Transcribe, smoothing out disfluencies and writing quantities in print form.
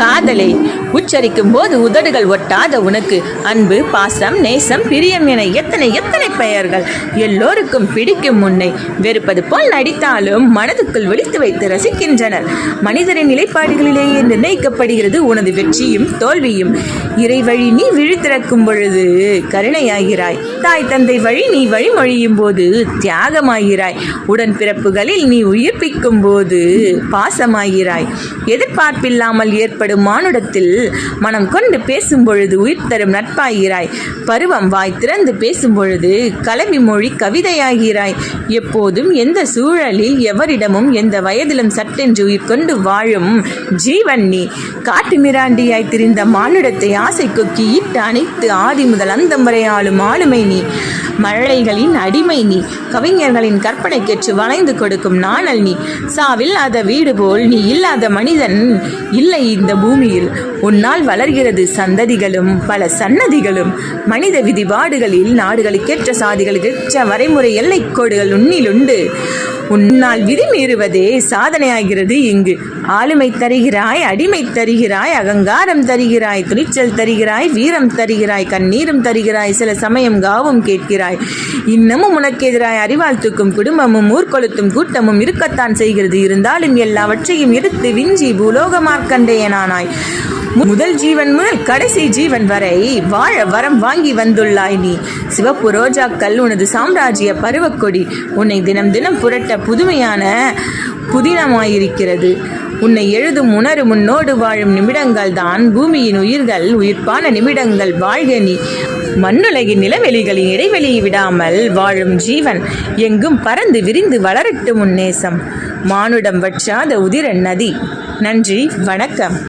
காதலை உச்சரிக்கும் போது உதடுகள் ஒட்டாத உனக்கு அன்பு, பாசம், நேசம், பிரியம் என எத்தனை எத்தனை பெயர்கள். எல்லோருக்கும் பிடிக்கும் உன்னை வெறுப்பது போல் நடித்தாலும் மனதுக்குள் ஒளித்து வைத்து ரசிக்கின்றனர். மனிதரின் நிலைப்பாடுகளிலேயே நிர்ணயிக்கப்படுகிறது உனது வெற்றியும் தோல்வியும். இறை வழி நீ விழித்திறக்கும் பொழுது கருணையாகிறாய். தாய் தந்தை வழி நீ வழிமொழியும் போது தியாகமாகிறாய். உடன்பிறப்புகளில் நீ உயிர்ப்பிக்கும் போது பாசமாகிறாய். எதிர்பார்ப்பில்லாமல் ஏற்படும் மானுடத்தில் மனம் கொண்டு பேசும் பொழுது உயிர் தரும் நட்பாகிறாய். பருவம் வாய் திறந்து பேசும் பொழுது கலவி மொழி கவிதையாகிறாய். எப்போதும் எந்த சூழலில் எவரிடமும் எந்த வயதிலும் சட்டென்று உயிர் கொண்டு வாழும் ஜீவன் நீ. காட்டு மிராண்டியாய் திரிந்த மானுடத்தை ஆசை கொக்கி ஈட்டு அனைத்து ஆதி முதல் அந்தம் வரை ஆளும் ஆளுமை நீ. மழலைகளின் அடிமை நீ. கவிஞர்களின் கற்பனைக்கேற்று வளைந்து கொடுக்கும் நாணல் நீ. சாவில்லாத வீடு போல் நீ இல்லாத மனிதன் இல்லை இந்த பூமியில். உன்னால் வளர்கிறது சந்ததிகளும் பல சன்னதிகளும். மனித விதிபாடுகளில் நாடுகளுக்கேற்ற சாதிகளுக்கேற்ற வரைமுறை எல்லைக்கோடுகள் உன்னிலுண்டு. உன்னால் விதி மீறுவதே சாதனையாகிறது இங்கு. ஆளுமை தருகிறாய், அடிமை தருகிறாய், அகங்காரம் தருகிறாய், துணிச்சல் தருகிறாய், வீரம் தருகிறாய், கண்ணீரும் தருகிறாய், சில சமயம் காவும் கேட்கிறாய். இன்னமும் உனக்கு எதிராய் அறிவால் தூக்கும் குடும்பமும் ஊர்கொளுத்தும் கூட்டமும் இருக்கத்தான் செய்கிறது. இருந்தாலும் எல்லாவற்றையும் எடுத்து விஞ்சி பூலோக மார்க்கண்டேயனானாய். முதல் ஜீவன் முதல் கடைசி ஜீவன் வரை வாழ வரம் வாங்கி வந்துள்ளாய் நீ. சிவப்பு ரோஜாக்கள் உனது சாம்ராஜ்ய பருவக்கொடி. உன்னை தினம் தினம் புரட்ட புதுமையான புதினமாயிருக்கிறது. உன்னை எழுதும் உணரும் உன்னோடு வாழும் நிமிடங்கள் தான் பூமியின் உயிர்கள். உயிர்ப்பான நிமிடங்கள் வாழ்க நீ. மண்ணுலகின் நிலவெளிகளின் இடைவெளியை விடாமல் வாழும் ஜீவன். எங்கும் பறந்து விரிந்து வளரட்டும் உன் நேசம். மானுடம் வற்றாத உதிர நதி. நன்றி, வணக்கம்.